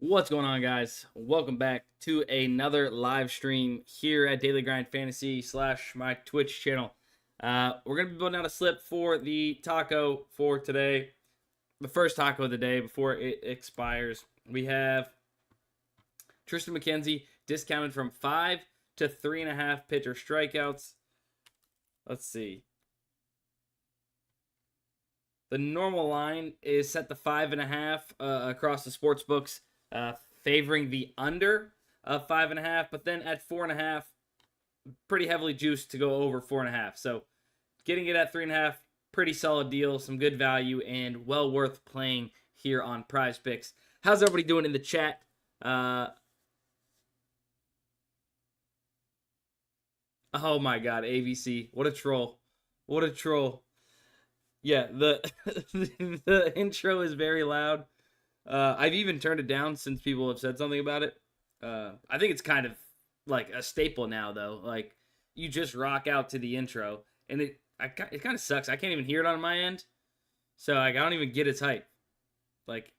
What's going on, guys? Welcome back to another live stream here at Daily Grind Fantasy / my Twitch channel. We're going to be building out a slip for the taco for today. The first taco of the day before it expires. We have Tristan McKenzie discounted from 5 to 3.5 pitcher strikeouts. Let's see. The normal line is set to 5.5 across the sports books, favoring the under of 5.5, but then at 4.5, pretty heavily juiced to go over 4.5. So getting it at 3.5, pretty solid deal, some good value, and well worth playing here on PrizePicks. How's everybody doing in the chat? Oh my God, AVC, what a troll! What a troll! Yeah, the the intro is very loud. I've even turned it down since people have said something about it. I think it's kind of like a staple now, though. Like, you just rock out to the intro, and it kind of sucks. I can't even hear it on my end, so like, I don't even get its hype. Like,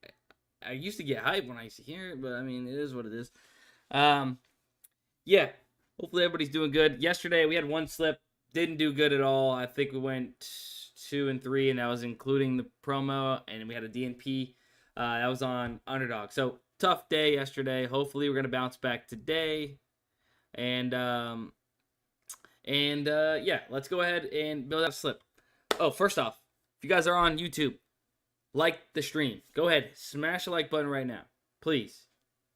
I used to get hype when I used to hear it, but I mean, it is what it is. Yeah, hopefully everybody's doing good. Yesterday we had one slip, didn't do good at all. I think we went 2 and 3, and that was including the promo, and we had a DNP. That was on Underdog. So tough day yesterday. Hopefully we're gonna bounce back today, and yeah, let's go ahead and build out a slip. Oh, first off, if you guys are on YouTube, like the stream. Go ahead, smash the like button right now, please.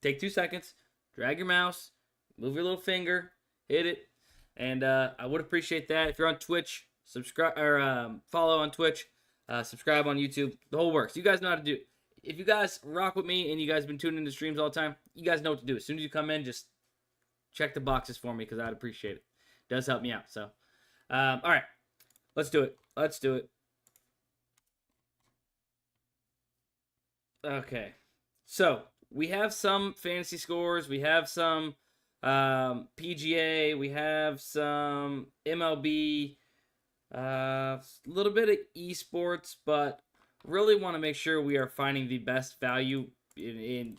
Take 2 seconds, drag your mouse, move your little finger, hit it, and I would appreciate that. If you're on Twitch, subscribe or follow on Twitch, subscribe on YouTube. The whole works. You guys know how to do it. If you guys rock with me and you guys been tuning into streams all the time, you guys know what to do. As soon as you come in, just check the boxes for me because I'd appreciate it. It does help me out. So, all right, let's do it. Let's do it. Okay, so we have some fantasy scores. We have some PGA. We have some MLB. A little bit of esports, but really want to make sure we are finding the best value in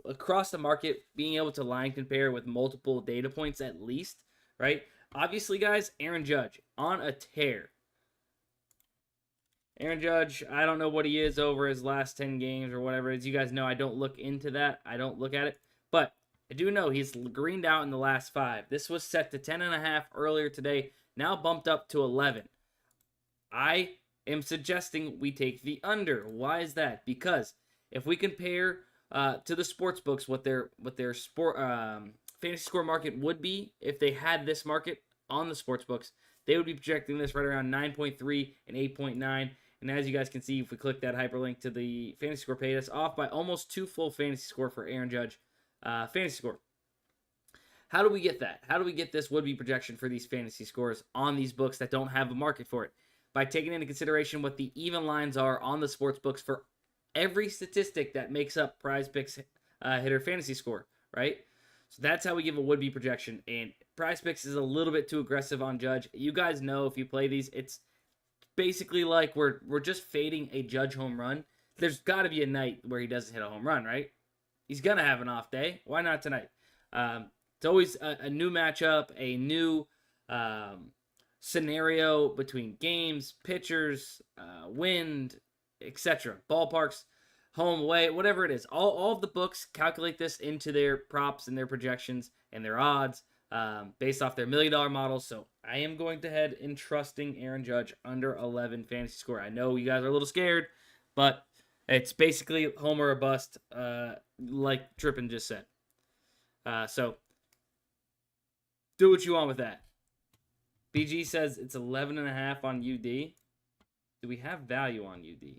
across the market, being able to line compare with multiple data points at least, right? Obviously, guys, Aaron Judge on a tear. Aaron Judge, I don't know what he is over his last 10 games or whatever it is. You guys know I don't look into that. I don't look at it. But I do know he's greened out in the last 5. This was set to 10.5 earlier today. Now bumped up to 11. I am suggesting we take the under. Why is that? Because if we compare to the sports books what their sport fantasy score market would be if they had this market on the sports books, they would be projecting this right around 9.3 and 8.9. And as you guys can see, if we click that hyperlink to the fantasy score page, that's off by almost 2 full fantasy score for Aaron Judge fantasy score. How do we get that? How do we get this would-be projection for these fantasy scores on these books that don't have a market for it? By taking into consideration what the even lines are on the sports books for every statistic that makes up PrizePicks hitter fantasy score, right? So that's how we give a would-be projection. And PrizePicks is a little bit too aggressive on Judge. You guys know if you play these, it's basically like we're just fading a Judge home run. There's got to be a night where he doesn't hit a home run, right? He's going to have an off day. Why not tonight? It's always a new matchup, a new scenario between games, pitchers, wind, etc. Ballparks, home, away, whatever it is. All of the books calculate this into their props and their projections and their odds based off their $1 million models. So I am going to head and trusting Aaron Judge under 11 fantasy score. I know you guys are a little scared, but it's basically homer or bust, like Trippin just said. So do what you want with that. BG says it's 11.5 on UD. Do we have value on UD?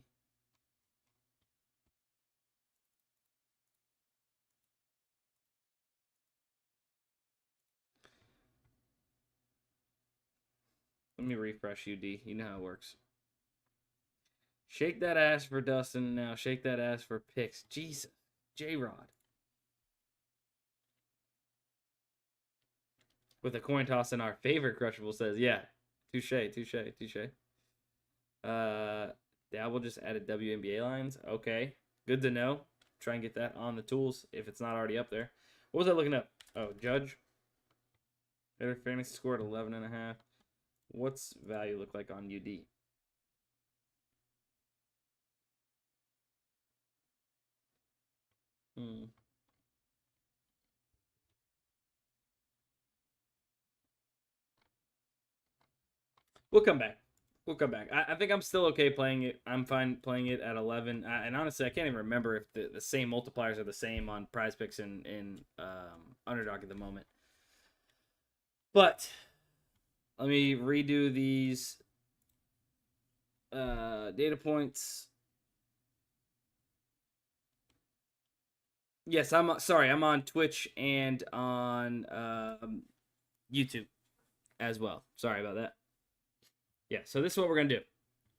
Let me refresh UD. You know how it works. Shake that ass for Dustin now. Shake that ass for picks. Jesus. J-Rod. With a coin toss in our favorite crushable says, yeah. Touche. Dabble just added WNBA lines. Okay. Good to know. try and get that on the tools if it's not already up there. What was I looking up? Oh, Judge. Better fantasy score at 11.5. What's value look like on UD? We'll come back. We'll come back. I think I'm still okay playing it. I'm fine playing it at 11. And honestly, I can't even remember if the same multipliers are the same on PrizePicks and Underdog at the moment. But let me redo these data points. Yes, I'm on Twitch and on YouTube as well. Sorry about that. Yeah, so this is what we're going to do.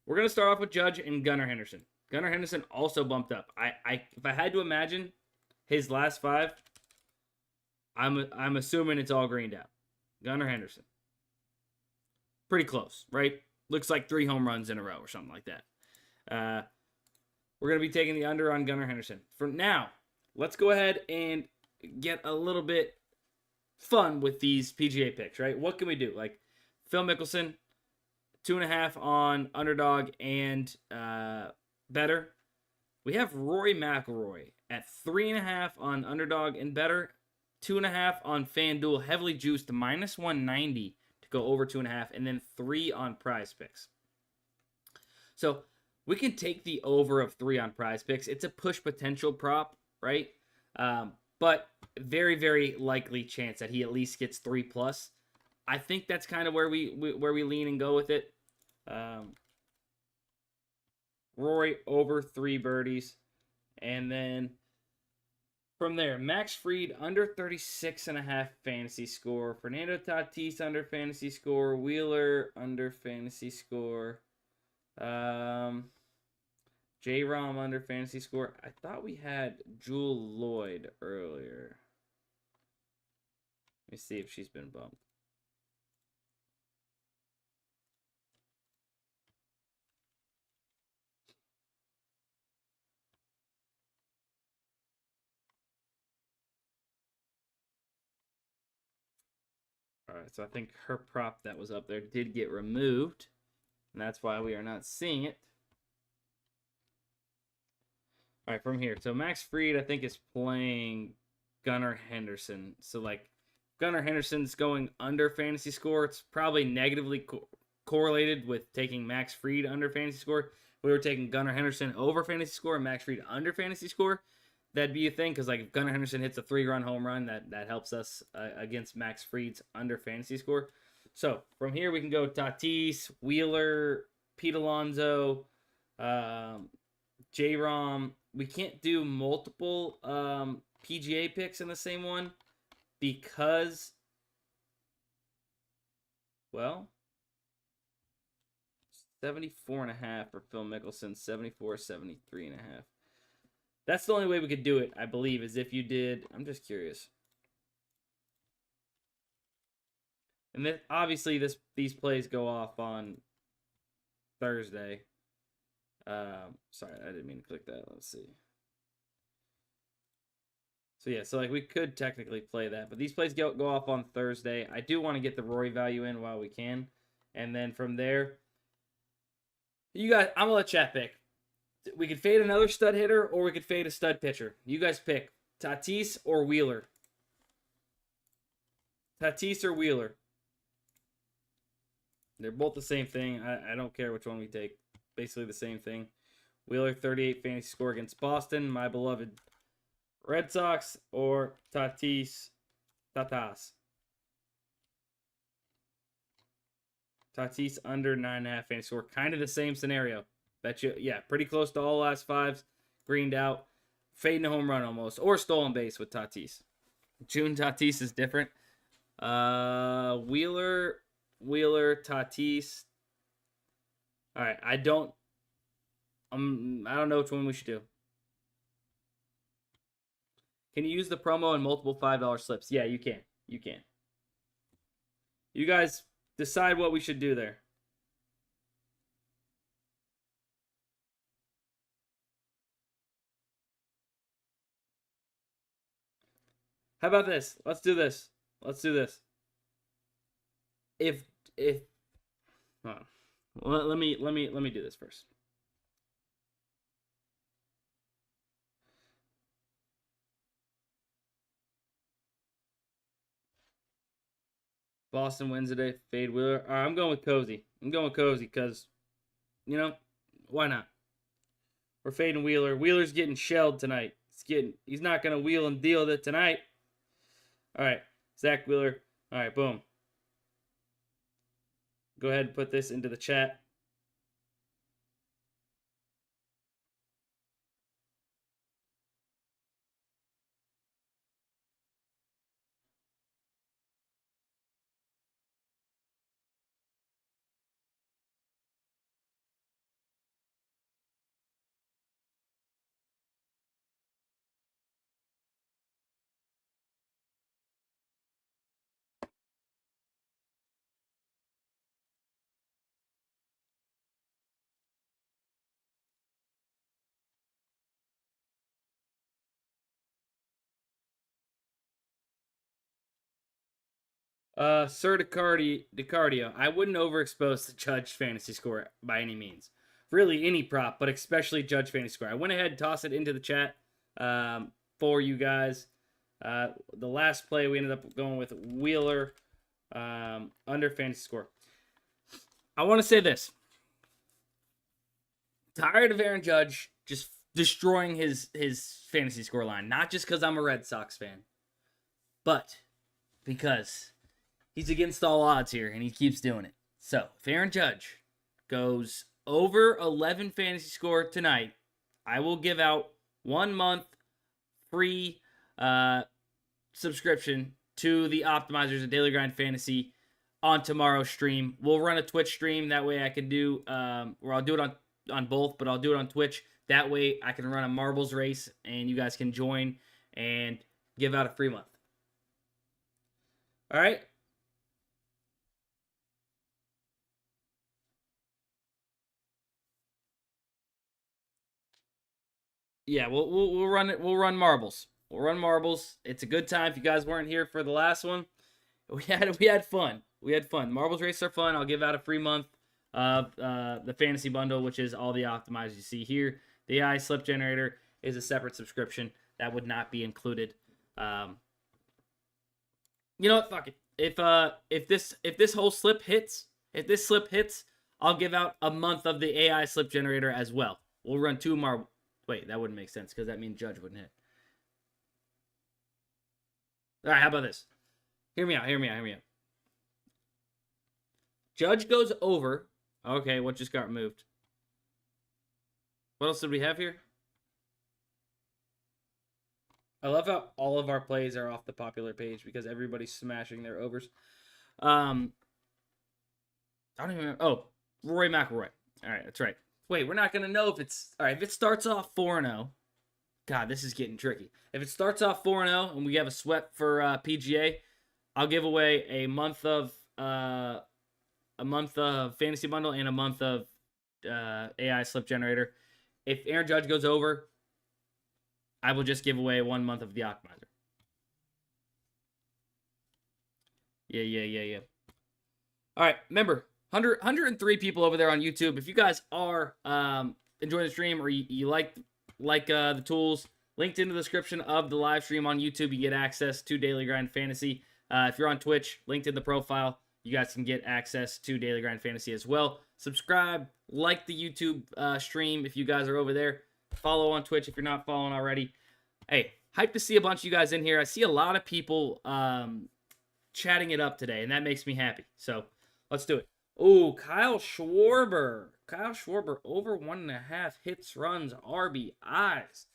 We're going to start off with Judge and Gunnar Henderson. Gunnar Henderson also bumped up. If I had to imagine his last 5, I'm assuming it's all greened out. Gunnar Henderson. Pretty close, right? Looks like 3 home runs in a row or something like that. We're going to be taking the under on Gunnar Henderson. For now, let's go ahead and get a little bit fun with these PGA picks, right? What can we do? Like Phil Mickelson, 2.5 on Underdog and better. We have Rory McIlroy at 3.5 on Underdog and better. 2.5 on FanDuel, heavily juiced to -190 to go over 2.5, and then 3 on PrizePicks. So we can take the over of 3 on PrizePicks. It's a push potential prop, right? But very, very likely chance that he at least gets 3+. I think that's kind of where we lean and go with it. Rory over 3 birdies, and then from there, Max Fried under 36.5 fantasy score. Fernando Tatis under fantasy score. Wheeler under fantasy score. J-Rom under fantasy score. I thought we had Jewel Lloyd earlier. Let me see if she's been bumped. All right, so I think her prop that was up there did get removed, and that's why we are not seeing it. All right, from here. So Max Fried, I think, is playing Gunnar Henderson. So, like, Gunnar Henderson's going under fantasy score. It's probably negatively correlated with taking Max Fried under fantasy score. We were taking Gunnar Henderson over fantasy score and Max Fried under fantasy score. That'd be a thing, because like if Gunnar Henderson hits a 3-run home run, that helps us against Max Fried's under fantasy score. So from here we can go Tatis, Wheeler, Pete Alonso, J-Rom. We can't do multiple PGA picks in the same one because, well, 74.5 for Phil Mickelson, 74, 73.5. That's the only way we could do it, I believe, is if you did. I'm just curious. And then obviously these plays go off on Thursday. Sorry, I didn't mean to click that. Let's see. So yeah, so like we could technically play that, but these plays go off on Thursday. I do want to get the Rory value in while we can, and then from there, you guys, I'm gonna let chat pick. We could fade another stud hitter, or we could fade a stud pitcher. You guys pick. Tatis or Wheeler. Tatis or Wheeler. They're both the same thing. I don't care which one we take. Basically the same thing. Wheeler, 38 fantasy score against Boston. My beloved Red Sox, or Tatis. Tatis under 9.5 fantasy score. Kind of the same scenario. Bet you, yeah, pretty close to all last 5s. Greened out. Fading a home run almost. Or stolen base with Tatis. June Tatis is different. Wheeler, Tatis. All right, I don't know which one we should do. Can you use the promo in multiple $5 slips? Yeah, you can. You can. You guys decide what we should do there. How about this? Let's do this. Let's do this. If oh, let me do this first. Boston wins today. Fade Wheeler. All right, I'm going with Cozy. I'm going with Cozy because, you know, why not? We're fading Wheeler. Wheeler's getting shelled tonight. He's not going to wheel and deal with it tonight. All right, Zach Wheeler. All right, boom. Go ahead and put this into the chat. Sir DiCardio, I wouldn't overexpose the Judge fantasy score by any means. Really, any prop, but especially Judge fantasy score. I went ahead and tossed it into the chat for you guys. The last play, we ended up going with Wheeler under fantasy score. I want to say this. Tired of Aaron Judge just destroying his fantasy score line. Not just because I'm a Red Sox fan, but because he's against all odds here, and he keeps doing it. So, if Aaron Judge goes over 11 fantasy score tonight, I will give out 1 month free subscription to the Optimizers of Daily Grind Fantasy on tomorrow's stream. We'll run a Twitch stream. That way I can do, or I'll do it on both, but I'll do it on Twitch. That way I can run a marbles race, and you guys can join and give out a free month. All right? Yeah, we'll run it. We'll run marbles. We'll run marbles. It's a good time. If you guys weren't here for the last one, we had fun. We had fun. Marbles races are fun. I'll give out a free month of the fantasy bundle, which is all the optimizers you see here. The AI slip generator is a separate subscription that would not be included. You know what? Fuck it. If this whole slip hits, I'll give out a month of the AI slip generator as well. We'll run 2 marbles. Wait, that wouldn't make sense because that means Judge wouldn't hit. All right, how about this? Hear me out. Judge goes over. Okay, what just got removed? What else did we have here? I love how all of our plays are off the popular page because everybody's smashing their overs. I don't even remember. Oh, Rory McIlroy. All right, that's right. Wait, we're not going to know if it's... All right, if it starts off 4-0... God, this is getting tricky. If it starts off 4-0 and we have a sweat for PGA, I'll give away a month of fantasy bundle and a month of AI slip generator. If Aaron Judge goes over, I will just give away 1 month of the optimizer. Yeah. All right, remember, 103 people over there on YouTube. If you guys are enjoying the stream or you like the tools, linked in the description of the live stream on YouTube, you get access to Daily Grind Fantasy. If you're on Twitch, linked in the profile, you guys can get access to Daily Grind Fantasy as well. Subscribe, like the YouTube stream if you guys are over there. Follow on Twitch if you're not following already. Hey, hype to see a bunch of you guys in here. I see a lot of people chatting it up today, and that makes me happy. So let's do it. Oh, Kyle Schwarber. Over 1.5 hits, runs, RBIs.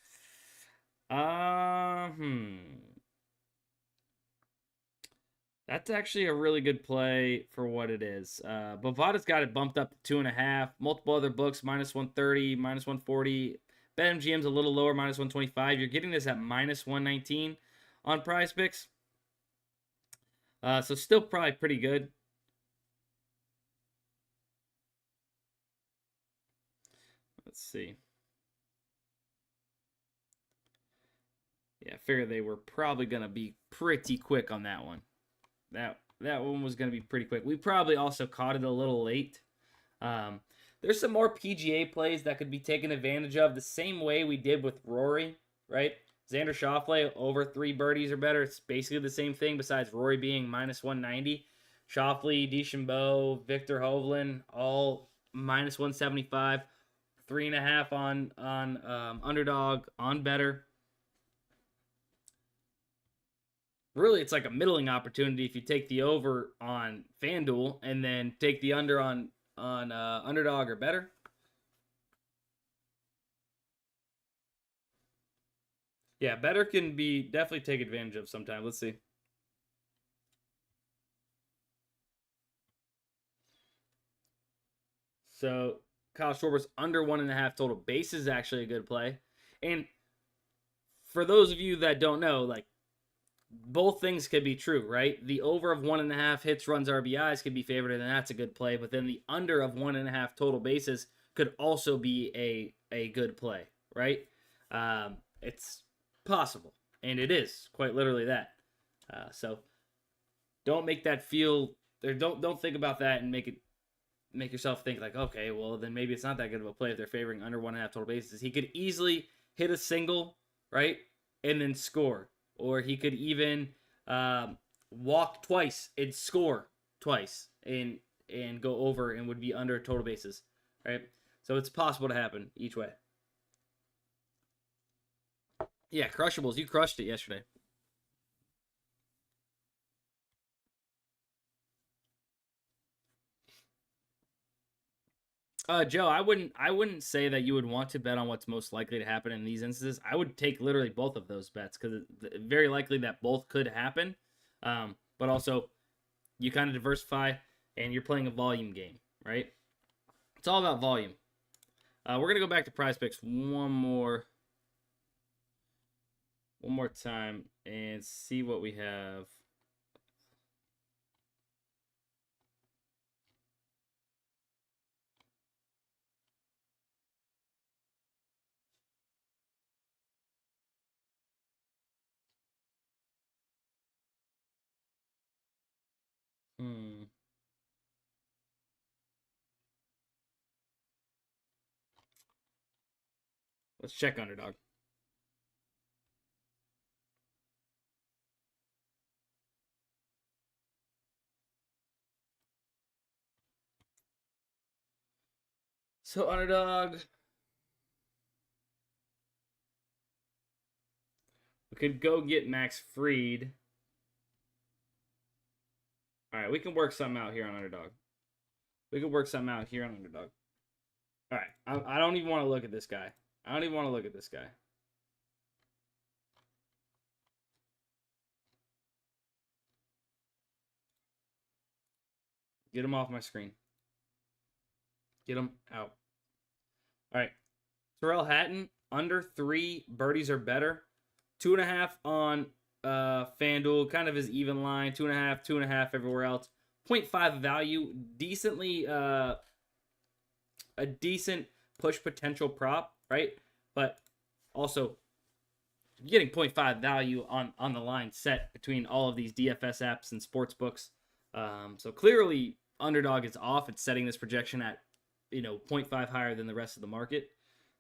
That's actually a really good play for what it is. Bovada's got it bumped up to 2.5. Multiple other books, -130, -140. BetMGM's a little lower, -125. You're getting this at -119 on PrizePicks. So still probably pretty good. Let's see. Yeah, I figured they were probably going to be pretty quick on that one. That one was going to be pretty quick. We probably also caught it a little late. There's some more PGA plays that could be taken advantage of the same way we did with Rory, right? Xander Schauffele over 3 birdies or better. It's basically the same thing besides Rory being minus 190. Schauffele, DeChambeau, Victor Hovland, all minus 175. 3.5 on Underdog, on better. Really, it's like a middling opportunity if you take the over on FanDuel and then take the under on Underdog or better. Yeah, better can be definitely take advantage of sometime. Let's see. So Kyle Schwarber's under 1.5 total base is actually a good play. And for those of you that don't know, like, both things could be true, right? The over of 1.5 hits, runs, RBIs could be favored, and that's a good play. But then the under of 1.5 total bases could also be a good play, right? It's possible, and it is quite literally that. So don't make that feel, or don't think about that and make yourself think like, okay, well then maybe it's not that good of a play if they're favoring under 1.5 total bases. He could easily hit a single, right, and then score. Or he could even walk twice and score twice and go over and would be under total bases, right? So it's possible to happen each way. Yeah, crushables. You crushed it yesterday. Joe, I wouldn't say that you would want to bet on what's most likely to happen in these instances. I would take literally both of those bets because it's very likely that both could happen. But also, you kind of diversify and you're playing a volume game, right? It's all about volume. We're gonna go back to PrizePicks one more time and see what we have. Let's check Underdog. So Underdog, we could go get Max Fried. All right, we can work something out here on Underdog. All right, I don't even want to look at this guy. Get him off my screen. Get him out. All right, Terrell Hatton, under 3 birdies or better. 2.5 on FanDuel, kind of his even line. 2.5 everywhere else. 0.5 value, decently a decent push potential prop, right? But also getting 0.5 value on the line set between all of these DFS apps and sportsbooks. So clearly Underdog is off. It's setting this projection at 0.5 higher than the rest of the market.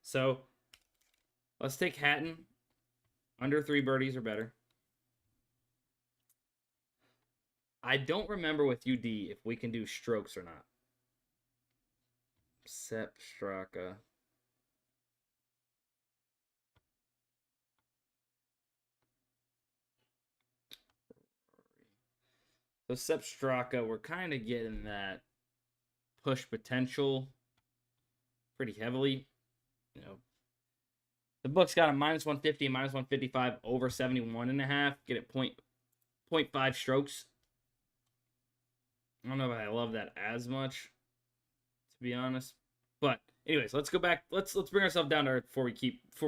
So let's take Hatton, under 3 birdies or better. I don't remember with UD if we can do strokes or not. Sepp Straka. So Sepp Straka, we're kind of getting that push potential pretty heavily. The book's got a minus 150, minus 155, over 71.5. Get it 0.5 strokes. I don't know if I love that as much, to be honest. But anyways, let's go back. Let's bring ourselves down to earth before we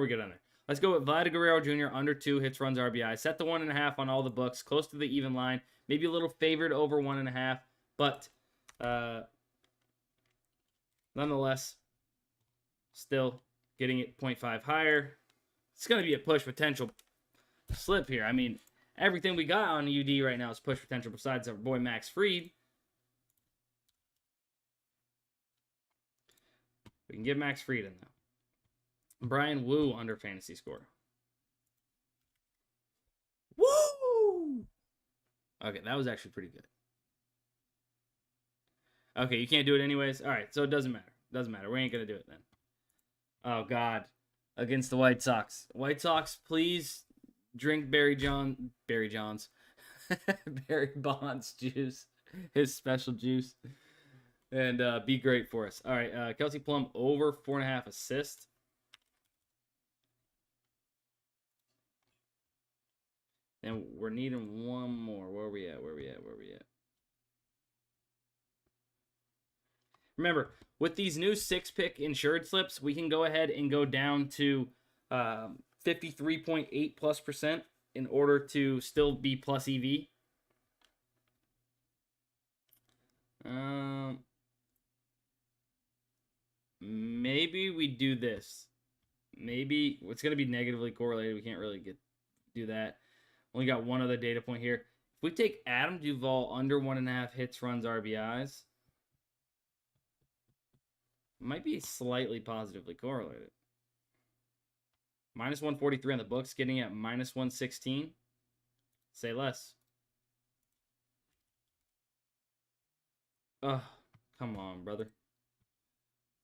get on there. Let's go with Vlad Guerrero Jr. under 2 hits, runs, RBI. Set the 1.5 on all the books, close to the even line. Maybe a little favored over 1.5, but nonetheless, still getting it 0.5 higher. It's going to be a push potential slip here. I mean, everything we got on UD right now is push potential besides our boy Max Fried. We can get Max Fried in, though. Brian Wu under fantasy score. Woo! Okay, that was actually pretty good. Okay, you can't do it anyways. All right, so it doesn't matter. Doesn't matter. We ain't going to do it then. Oh, God. Against the White Sox. White Sox, please drink Barry Bonds juice. His special juice. And be great for us. All right, Kelsey Plum over 4.5 assists. And we're needing one more. Where are we at? Remember, with these new 6-pick insured slips, we can go ahead and go down to 53.8+% in order to still be plus EV. Maybe we do this. Maybe it's going to be negatively correlated. We can't really do that. Only got one other data point here. If we take Adam Duvall under 1.5 hits, runs, RBIs, might be slightly positively correlated. Minus 143 on the books, getting at minus 116. Say less. Oh, come on, brother.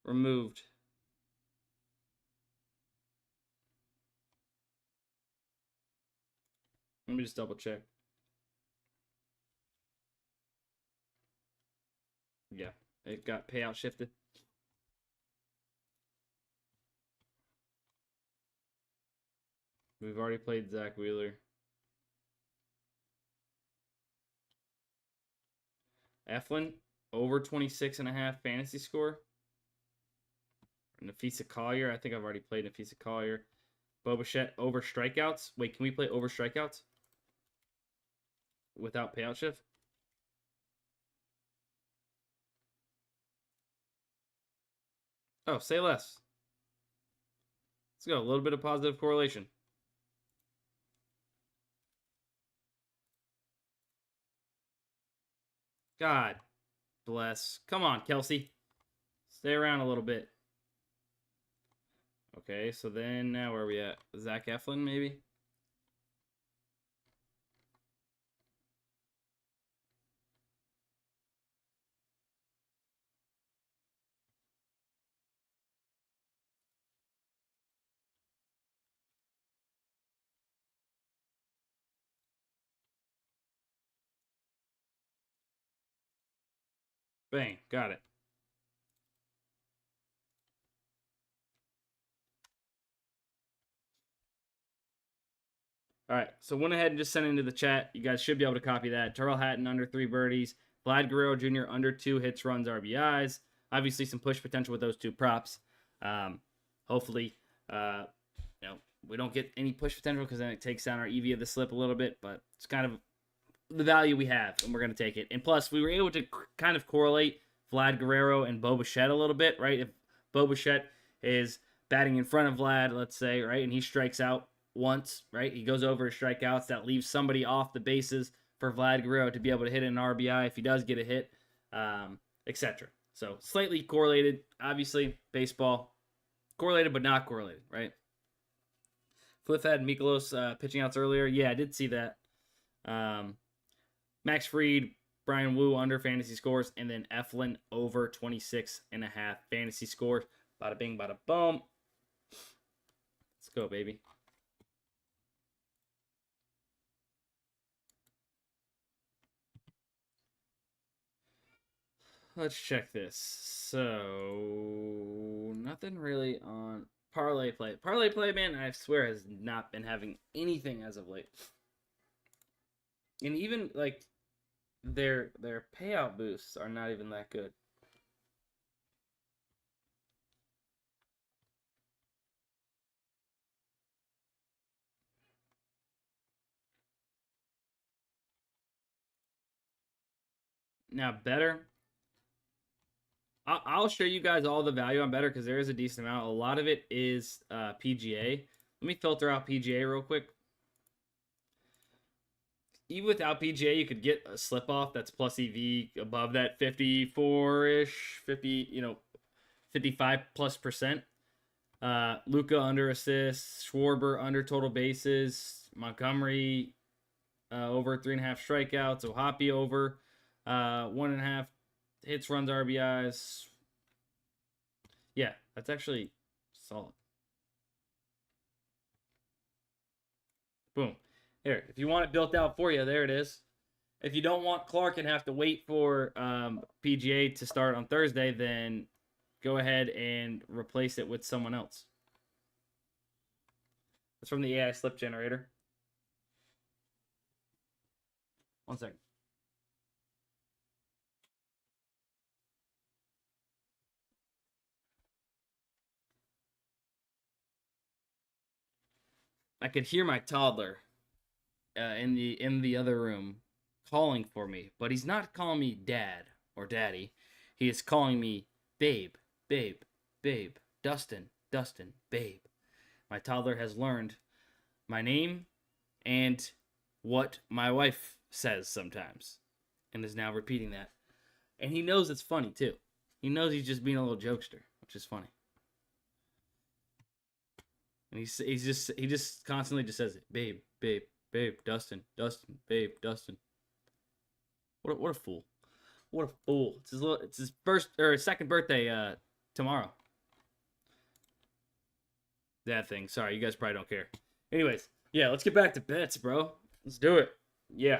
Removed. Let me just double check. Yeah, it got payout shifted. We've already played Zach Wheeler. Eflin, over 26.5 fantasy score. Nafisa Collier, I think I've already played Nafisa Collier. Bo Bichette, over strikeouts. Wait, can we play over strikeouts? Without payout shift? Oh, say less. Let's go. A little bit of positive correlation. God bless. Come on, Kelsey. Stay around a little bit. Okay, so then now where are we at? Zach Eflin, maybe? Bang, got it. All right, so went ahead and just sent it into the chat. You guys should be able to copy that. Terrell Hatton under 3 birdies. Vlad Guerrero Jr. under 2 hits, runs, RBIs. Obviously, some push potential with those 2 props. Hopefully, we don't get any push potential because then it takes down our EV of the slip a little bit. But it's kind of the value we have, and we're going to take it. And plus, we were able to kind of correlate Vlad Guerrero and Bo Bichette a little bit, right? If Bo Bichette is batting in front of Vlad, let's say, right, and he strikes out once, right? He goes over his strikeouts. That leaves somebody off the bases for Vlad Guerrero to be able to hit an RBI if he does get a hit, etc. So slightly correlated. Obviously, baseball correlated but not correlated, right? Fliff had Mikolos pitching outs earlier. Yeah, I did see that. Max Fried, Brian Wu under fantasy scores, and then Eflin over 26.5 fantasy scores. Bada bing, bada boom. Let's go, baby. Let's check this. So, nothing really on ParlayPlay. ParlayPlay, man, I swear, has not been having anything as of late. And even, like, their payout boosts are not even that good. Now, better. I'll show you guys all the value on better because there is a decent amount. A lot of it is PGA. Let me filter out PGA real quick. even without PGA, you could get a slip off that's plus EV above that 54-ish, 50, 55 plus percent. Luca under assists, Schwarber under total bases, Montgomery over 3.5 strikeouts, Ohapi over 1.5 hits, runs, RBIs. Yeah, that's actually solid. Boom. Here, if you want it built out for you, there it is. If you don't want Clark and have to wait for PGA to start on Thursday, then go ahead and replace it with someone else. It's from the AI slip generator. One second. I could hear my toddler in the other room calling for me, but he's not calling me dad or daddy. He is calling me babe, babe, babe, Dustin, Dustin, babe. My toddler has learned my name and what my wife says sometimes, and is now repeating that. And he knows it's funny too. He knows he's just being a little jokester, which is funny. And he just constantly just says it, babe, babe, babe, Dustin, Dustin, babe, Dustin. What a fool! What a fool! It's his first or his second birthday tomorrow. That thing. Sorry, you guys probably don't care. Anyways, yeah, let's get back to bets, bro. Let's do it. Yeah.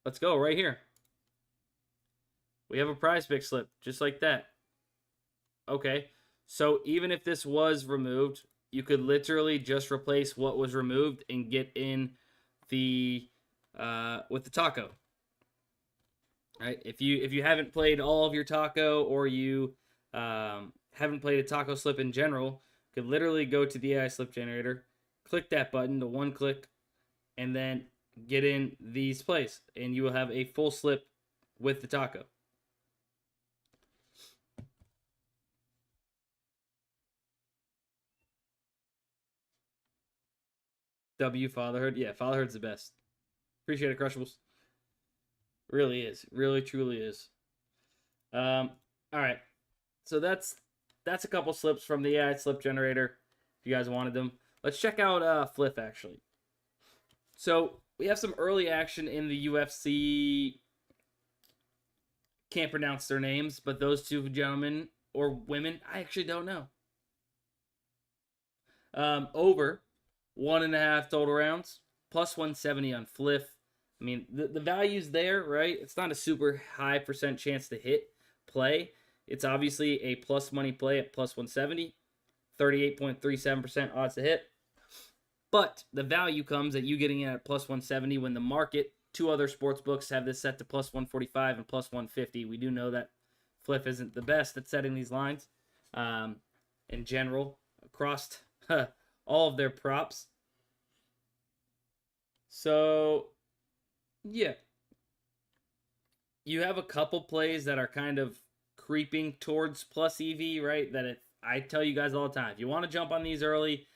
Let's go right here. We have a PrizePicks slip just like that. Okay. So even if this was removed, you could literally just replace what was removed and get in the with the taco. Right? If you haven't played all of your taco, or you haven't played a taco slip in general, you could literally go to the AI slip generator, click that button, the one click, and then get in these plays, and you will have a full slip with the taco. W fatherhood. Yeah, fatherhood's the best. Appreciate it, Crushables. Really is. Really, truly is. All right. So that's a couple slips from the AI slip generator. If you guys wanted them, let's check out Fliff actually. So we have some early action in the UFC. Can't pronounce their names, but those two gentlemen or women, I actually don't know. Over 1.5 total rounds, plus 170 on Fliff. I mean, the value's there, right? It's not a super high percent chance to hit play. It's obviously a plus money play at plus 170, 38.37% odds to hit. But the value comes at you getting it at plus 170 when the market, two other sports books have this set to plus 145 and plus 150. We do know that Fliff isn't the best at setting these lines in general across all of their props. So, yeah. You have a couple plays that are kind of creeping towards plus EV, right? I tell you guys all the time, if you want to jump on these early,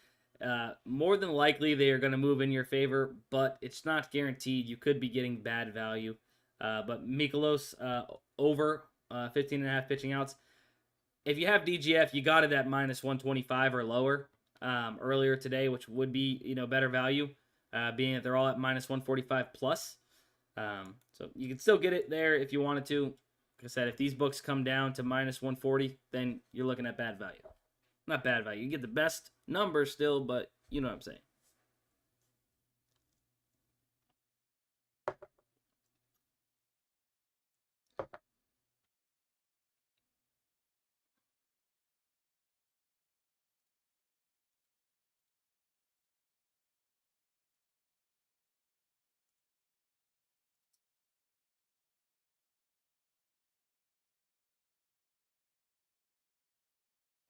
more than likely they are going to move in your favor, but it's not guaranteed. You could be getting bad value. But Mikolos over 15.5 pitching outs. If you have DGF, you got it at minus 125 or lower earlier today, which would be better value, being that they're all at minus 145 plus. So you can still get it there if you wanted to. Like I said, if these books come down to minus 140, then you're looking at bad value. Not bad value. You get the best number still, but you know what I'm saying.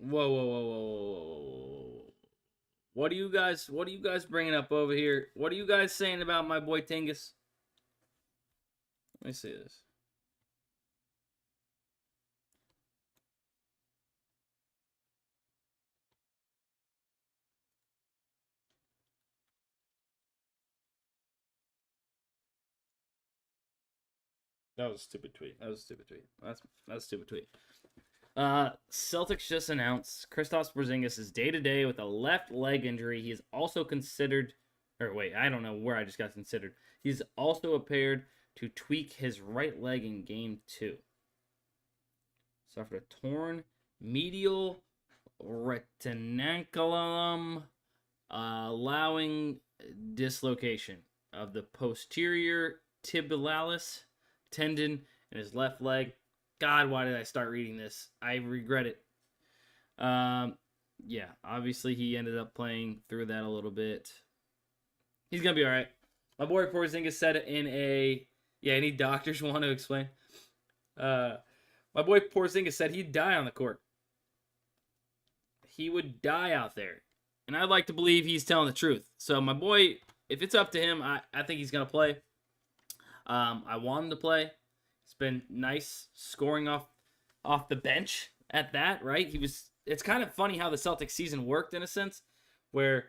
Whoa, whoa, whoa, whoa, whoa, whoa. What are you guys bringing up over here? What are you guys saying about my boy Tingus? Let me see this. That was a stupid tweet. That's a stupid tweet. Celtics just announced Kristaps Porzingis is day-to-day with a left leg injury. He is also considered, or wait, I don't know where I just got considered. He's also appeared to tweak his right leg in Game 2. Suffered a torn medial retinaculum, allowing dislocation of the posterior tibialis tendon in his left leg. God, why did I start reading this? I regret it. Yeah, obviously he ended up playing through that a little bit. He's going to be all right. My boy Porzingis said it in a... Yeah, any doctors want to explain? My boy Porzingis said he'd die on the court. He would die out there. And I'd like to believe he's telling the truth. So my boy, if it's up to him, I think he's going to play. I want him to play. It's been nice scoring off the bench at that, right? It's kind of funny how the Celtics season worked in a sense, where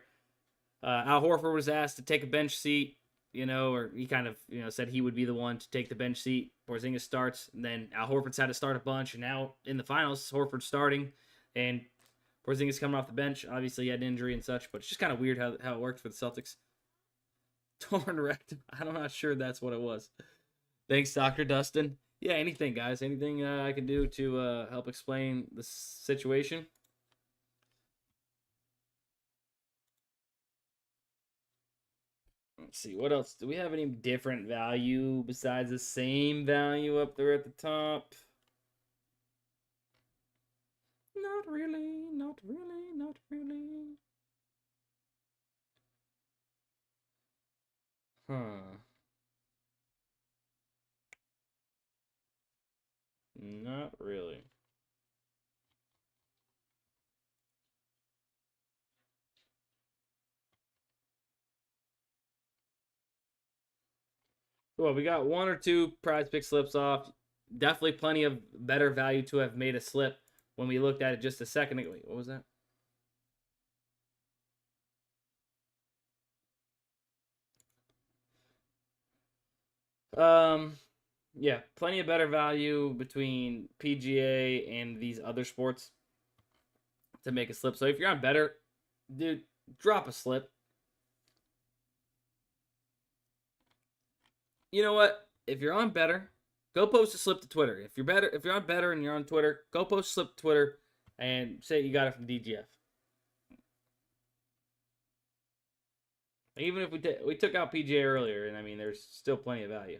Al Horford was asked to take a bench seat, or he kind of, said he would be the one to take the bench seat. Porzingis starts, and then Al Horford's had to start a bunch, and now in the finals, Horford's starting, and Porzingis coming off the bench. Obviously, he had an injury and such, but it's just kind of weird how it worked for the Celtics. Torn rectum. I'm not sure that's what it was. Thanks, Dr. Dustin. Yeah, anything, guys. Anything I can do to help explain the situation? Let's see. What else? Do we have any different value besides the same value up there at the top? Not really. Not really. Not really. Huh. Not really. Well, we got one or two prize pick slips off. Definitely plenty of better value to have made a slip when we looked at it just a second ago. Wait, what was that? Yeah, plenty of better value between PGA and these other sports to make a slip. So if you're on better, dude, drop a slip. You know what? If you're on better, go post a slip to Twitter. If you're on better and you're on Twitter, go post a slip to Twitter and say you got it from DGF. Even if we took out PGA earlier, and I mean, there's still plenty of value.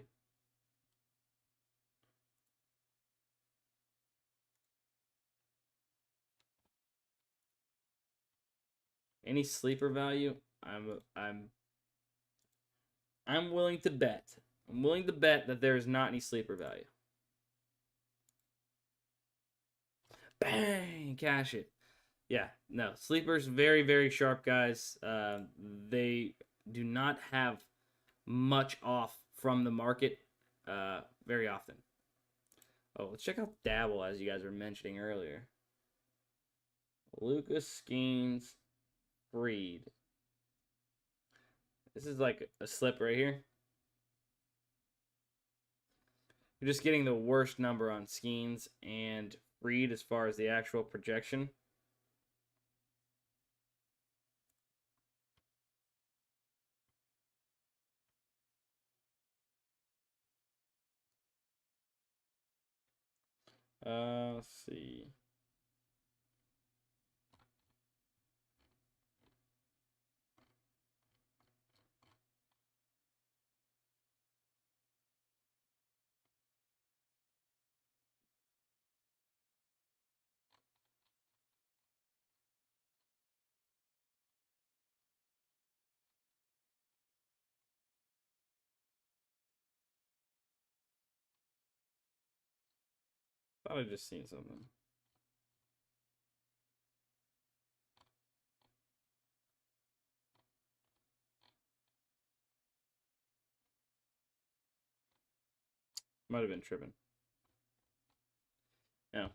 Any sleeper value? I'm willing to bet. I'm willing to bet that there's not any sleeper value. Bang! Cash it. Yeah, no. Sleepers, very, very sharp guys. They do not have much off from the market very often. Oh, let's check out Dabble, as you guys were mentioning earlier. Lucas Skeens Freed. This is like a slip right here. You're just getting the worst number on Skeens and Freed as far as the actual projection. Let's see. Thought I just seen something. Might have been tripping. No.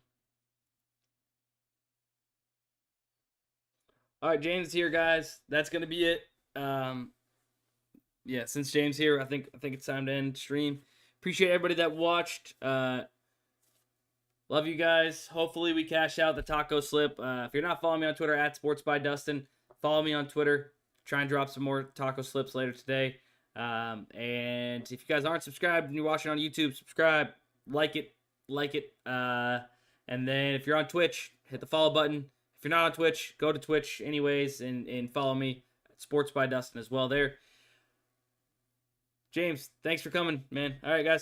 All right, James is here, guys. That's gonna be it. Yeah, since James here, I think it's time to end stream. Appreciate everybody that watched. Love you guys. Hopefully we cash out the taco slip. If you're not following me on Twitter, at sportsbydustin, follow me on Twitter. Try and drop some more taco slips later today. And if you guys aren't subscribed and you're watching on YouTube, subscribe, like it. And then if you're on Twitch, hit the follow button. If you're not on Twitch, go to Twitch anyways and follow me at Sports by Dustin as well there. James, thanks for coming, man. All right, guys.